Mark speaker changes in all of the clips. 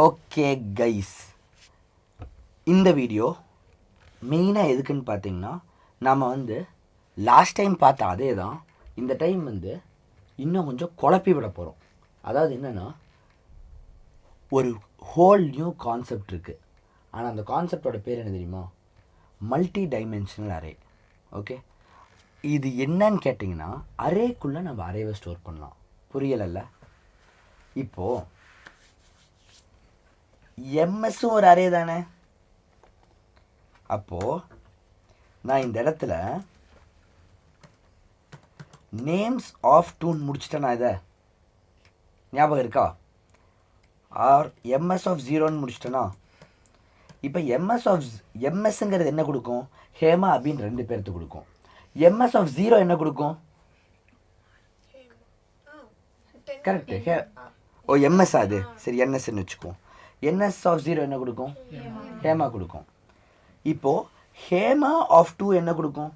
Speaker 1: Okay guys, இந்த video மெயினாக எதுக்குன்னு பார்த்தீங்கன்னா, நாம் வந்து லாஸ்ட் டைம் பார்த்த அதே தான் இந்த டைம் வந்து இன்னும் கொஞ்சம் குழப்பி விட போகிறோம். அதாவது என்னென்னா, ஒரு ஹோல் நியூ கான்செப்ட் இருக்குது. ஆனால் அந்த கான்செப்டோட பேர் என்ன தெரியுமா? Multi dimensional array. ஓகே, இது என்னன்னு கேட்டிங்கன்னா, அரேக்குள்ளே நம்ம அரேவை ஸ்டோர் பண்ணலாம். புரியலைல்ல? இப்போது எம்எஸ்ஸும் ஒரு அரே தானே. அப்போது நான் இந்த இடத்துல நேம்ஸ் ஆஃப் டூன்னு முடிச்சிட்டேன். நான் இதை ஞாபகம் இருக்கா? ஆர் எம்எஸ் ஆஃப் ஜீரோன்னு முடிச்சிட்டேனா? இப்போ எம்எஸ்ங்கிறது என்ன கொடுக்கும்? ஹேமா அப்படின்னு 2 பேர்த்து கொடுக்கும். எம்எஸ் ஆஃப் ஜீரோ என்ன கொடுக்கும்? கரெக்டு. ஓ, எம்எஸ் அது சரி, என்எஸ்ன்னு வச்சுக்குவோம். என்எஸ் ஆஃப் ஜீரோ என்ன கொடுக்கும்? ஹேமா கொடுக்கும். இப்போது ஹேமா ஆஃப் 2 என்ன கொடுக்கும்?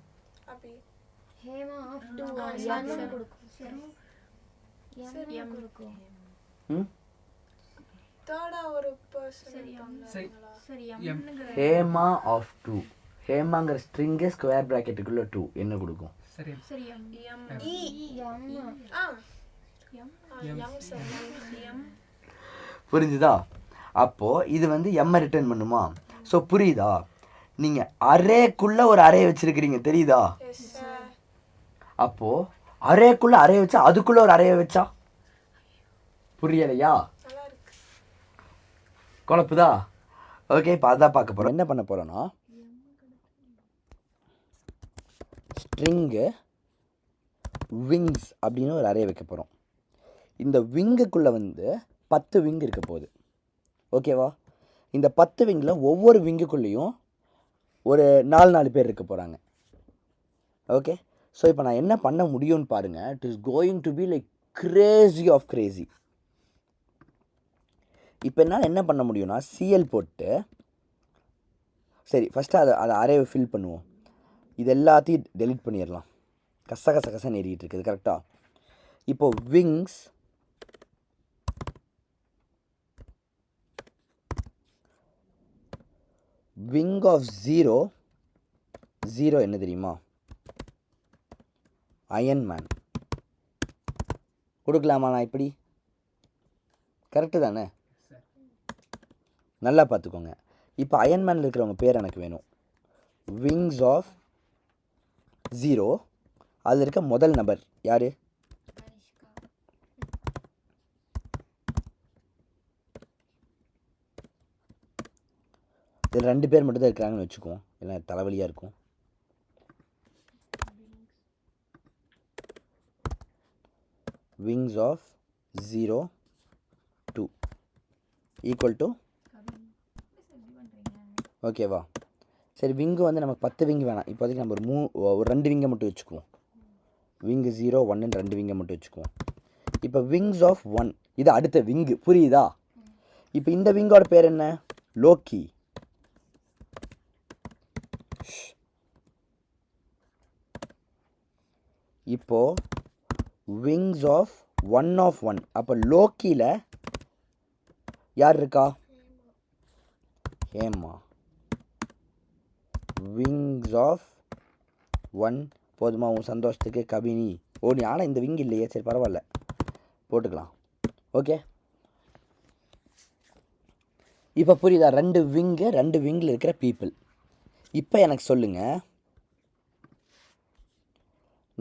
Speaker 1: ஹேமா ஆஃப் 2, ஹேமாங்கிற ஸ்ட்ரிங்கு ஸ்கொயர் ப்ராக்கெட்டுக்குள்ள 2 என்ன கொடுக்கும்? புரிஞ்சுதா? அப்போது இது வந்து எம்மை ரிட்டர்ன் பண்ணுமா? ஸோ புரியுதா? நீங்கள் அரேக்குள்ளே ஒரு அரே வச்சுருக்கிறீங்க, தெரியுதா? அப்போது அரேக்குள்ளே அரே வச்சா அதுக்குள்ளே ஒரு அரே வச்சா புரியலையா? குழப்புதா? ஓகே, இப்போ அதான் பார்க்க போகிறோம். என்ன பண்ண போகிறோன்னா, ஸ்ட்ரிங்கு விங்ஸ் அப்படின்னு ஒரு அரே வைக்க போகிறோம். இந்த விங்குக்குள்ளே வந்து 10 விங் இருக்க போகுது. ஓகேவா? இந்த 10 விங்கில் ஒவ்வொரு விங்குக்குள்ளேயும் ஒரு 4 பேர் இருக்க போகிறாங்க. ஓகே, ஸோ இப்போ நான் என்ன பண்ண முடியும்னு பாருங்கள். It is going to be like crazy of crazy. இப்போ என்னால் என்ன பண்ண முடியும்னா, சிஎல் போட்டு, சரி ஃபஸ்ட்டு அதை அரேவை ஃபில் பண்ணுவோம். இது எல்லாத்தையும் டெலிட் பண்ணிடலாம். கசன்னு ஏறிக்கிட்டு இருக்குது. கரெக்டாக? இப்போது விங்ஸ் விங் ஆஃப் ஜீரோ என்ன தெரியுமா? அயன்மேன் கொடுக்கலாமா? நான் இப்படி கரெக்டு தானே? நல்லா பார்த்துக்கோங்க. இப்போ அயன்மேனில் இருக்கிறவங்க பேர் எனக்கு வேணும். விங்ஸ் ஆஃப் ஜீரோ, அதில் இருக்க முதல் நபர் யார்? இதில் 2 பேர் மட்டும் தான் இருக்கிறாங்கன்னு வச்சுக்குவோம், இல்லை தலைவலியாக இருக்கும். விங்ஸ் ஆஃப் 0 2 ஈக்குவல் டு, ஓகேவா? சரி, விங்கு வந்து நமக்கு 10 விங்கு வேணாம். இப்போதைக்கு நம்ம ஒரு 2 விங்கை மட்டும் வச்சுக்குவோம். விங்கு 0 1ன்னு 2 விங்கை மட்டும் வச்சுக்குவோம். இப்போ விங்ஸ் ஆஃப் 1 இது அடுத்த விங்கு. புரியுதா? இப்போ இந்த விங்கோட பேர் என்ன? லோக்கி. இப்போது விங்ஸ் ஆஃப் 1 அப்போ லோக்கியில் யார் இருக்கா? ஹேமா. விங்ஸ் ஆஃப் 1 போதுமா உன் சந்தோஷத்துக்கு? கபினி. ஓ, நீ ஆனால் இந்த விங் இல்லையே, சரி பரவாயில்ல, போட்டுக்கலாம். ஓகே, இப்போ புரியுதா? 2 விங்கில் இருக்கிற பீப்புள். இப்போ எனக்கு சொல்லுங்கள்,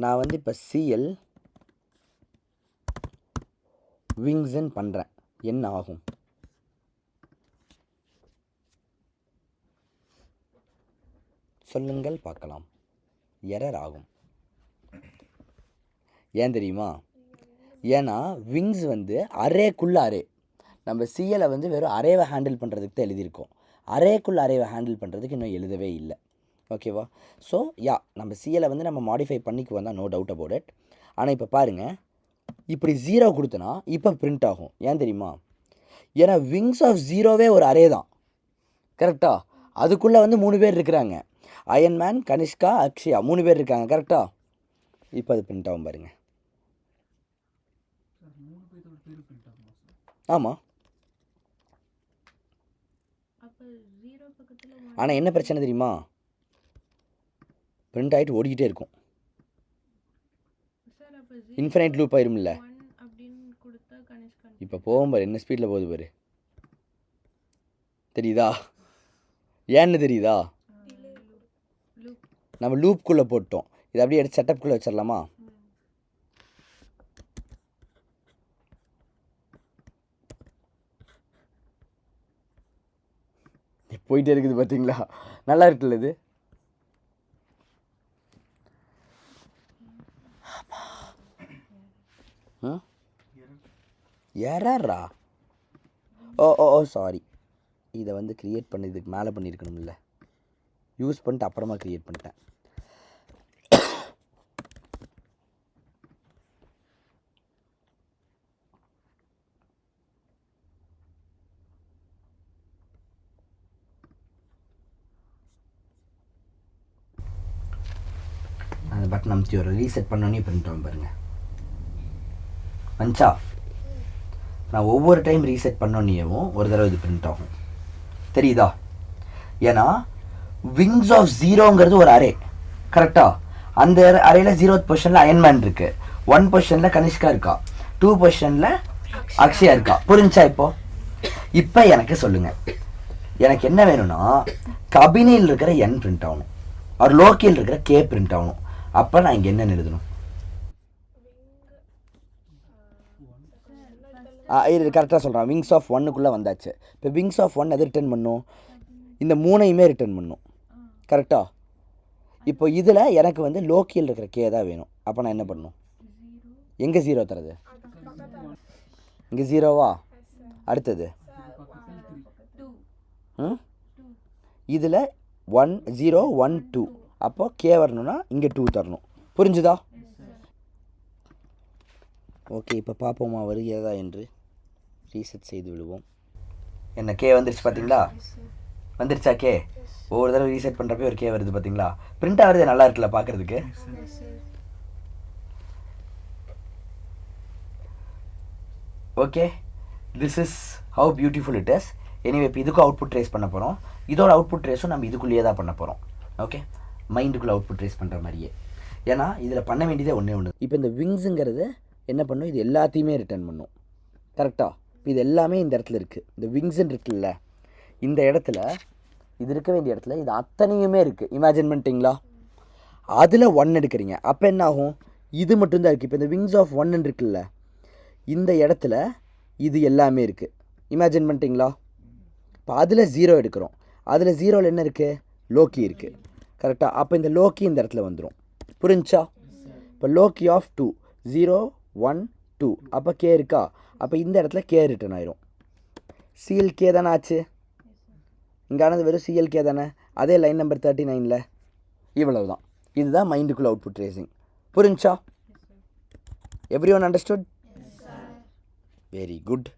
Speaker 1: நான் வந்து இப்போ சிஎல் விங்ஸ்ன்னு பண்ணுறேன், என்ன ஆகும்? சொல்லுங்கள் பார்க்கலாம். எரர் ஆகும். ஏன் தெரியுமா? ஏன்னா விங்ஸ் வந்து அரேக்குள்ளே அரே. நம்ம சிஎலை வந்து வெறும் அரேவை ஹேண்டில் பண்ணுறதுக்கு தான் எழுதியிருக்கோம். அரேக்குள்ளே அரேவை ஹேண்டில் பண்ணுறதுக்கு இன்னும் எழுதவே இல்லை. ஓகேவா? ஸோ நம்ம சிஎலை வந்து நம்ம மாடிஃபை பண்ணிக்குவோம் தான், நோ டவுட் அபவுட் இட். ஆனால் இப்போ பாருங்கள், இப்படி 0 கொடுத்தனா இப்போ பிரிண்ட் ஆகும். ஏன் தெரியுமா? ஏன்னா விங்ஸ் ஆஃப் 0வே ஒரு அரே தான். கரெக்டாக? அதுக்குள்ளே வந்து 3 பேர் இருக்கிறாங்க. அயன்மேன், கனிஷ்கா, அக்ஷயா 3 பேர் இருக்காங்க. கரெக்டாக? இப்போ அது பிரிண்ட் ஆகும் பாருங்கள். ஆமாம், ஆனால் என்ன பிரச்சனை தெரியுமா, பிரிண்ட் ஆகிட்டு ஓடிக்கிட்டே இருக்கும், இன்ஃபினைட் லூப் ஆயிரும்ல. இப்போ போகும் பாரு, என்ன ஸ்பீடில் போகுது பாரு, தெரியுதா? ஏன்னு தெரியுதா? நம்ம லூப்குள்ளே போட்டோம். இதை அப்படியே எடுத்து செட்டப்குள்ளே வச்சிடலாமா? போயிட்டே இருக்குது பார்த்தீங்களா, நல்லா இருக்குல்ல இது. எரரா? ஓ ஓ ஓ சாரி, இதை வந்து க்ரியேட் பண்ணி இதுக்கு மேலே பண்ணியிருக்கணும்ல, யூஸ் பண்ணிட்டு அப்புறமா க்ரியேட் பண்ணிட்டேன். அந்த பட்டன் அமுத்தி ஒரு ரீசெட் பண்ணோன்னே பிரிண்ட் ஆகும் பாருங்கள். மஞ்சா, நான் ஒவ்வொரு டைம் ரீசெட் பண்ணோன்னேவும் ஒரு தடவை இது பிரிண்ட் ஆகும், தெரியுதா? ஏன்னா விங்ஸ் ஆஃப் ஜீரோங்கிறது ஒரு அரே, கரெக்டா? அந்த அரேயில் 0th பொசிஷனில் அயன்மேன் இருக்கு, 1 பொசிஷனில் கனிஷ்கா இருக்கா, 2 பொசிஷனில் அக்ஷயா இருக்கா. புரிஞ்சா? இப்போ எனக்கு சொல்லுங்க, எனக்கு என்ன வேணும்னா கபினியில் இருக்கிற என் பிரிண்ட் ஆகணும், ஒரு லோக்கியில் இருக்கிற கே பிரிண்ட் ஆகணும். அப்போ நான் இங்கே என்ன எழுதணும்? இது கரெக்டாக சொல்கிறான், விங்ஸ் ஆஃப் 1க்குள்ளே வந்தாச்சு. இப்போ விங்ஸ் ஆஃப் 1 எது ரிட்டர்ன் பண்ணும்? இந்த 3ஐயுமே ரிட்டர்ன் பண்ணும், கரெக்டா? இப்போ இதில் எனக்கு வந்து லோக்கியில் இருக்கிற கே தான் வேணும். அப்போ நான் என்ன பண்ணணும்? எங்கே 0 தரது? இங்கே 0வா? அடுத்தது இதில் 1 0 1 2, அப்போது கே வரணும்னா இங்கே 2 தரணும். புரிஞ்சுதா? ஓகே, இப்போ பார்ப்போமா வருகிறதா என்று. ரீசெட் செய்து விடுவோம். என்ன கே வந்துருச்சு பார்த்தீங்களா? வந்துருச்சா கே? ஒவ்வொரு தடவை ரீசெட் பண்ணுறப்ப ஒரு கே வருது பார்த்தீங்களா? பிரிண்ட் ஆகிறது நல்லா இருக்குல்ல பார்க்குறதுக்கு. Okay, this is how beautiful it is. Anyway இப்போ இதுக்கும் அவுட்புட் ட்ரேஸ் பண்ண போகிறோம். இதோட அவுட்புட் ட்ரேஸும் நம்ம இதுக்குள்ளேயே தான் பண்ண போகிறோம். ஓகே, மைண்டுக்குள்ளே அவுட்புட் ட்ரேஸ் பண்ணுற மாதிரியே. ஏன்னா இதில் பண்ண வேண்டியதே ஒன்று. இப்போ இந்த விங்ஸுங்கிறது என்ன பண்ணும்? இது எல்லாத்தையுமே ரிட்டர்ன் பண்ணும், கரெக்டாக? இப்போ இது எல்லாமே இந்த இடத்துல இருக்குது. இந்த விங்ஸுன்னு இருக்குல்ல, இந்த இடத்துல இது இருக்க வேண்டிய இடத்துல இது அத்தனையுமே இருக்குது. இமேஜின் பண்ணிட்டீங்களா? அதில் 1 எடுக்கிறீங்க, அப்போ என்ன ஆகும்? இது மட்டும்தான் இருக்குது. இப்போ இந்த விங்ஸ் ஆஃப் 1 இருக்குல்ல, இந்த இடத்துல இது எல்லாமே இருக்குது. இமேஜின் பண்ணிட்டீங்களா? இப்போ அதில் 0 எடுக்கிறோம். அதில் 0ல் என்ன இருக்குது? லோக்கி இருக்குது, கரெக்டாக? அப்போ இந்த லோக்கி இந்த இடத்துல வந்துடும். புரிஞ்சா? இப்போ லோக்கி ஆஃப் 2 0 1 2, அப்போ கே இருக்கா? அப்போ இந்த இடத்துல கே ரிட்டர்ன் ஆயிரும். சிஎல்கே தானே ஆச்சு, இங்கே ஆனது வெறும் சிஎல்கே தானே. அதே லைன் நம்பர் 39ல் இவ்வளவு தான். இதுதான் மைண்டுக்குள்ள அவுட்புட் ட்ரேசிங். புரிஞ்சா? Every one understood? Very good.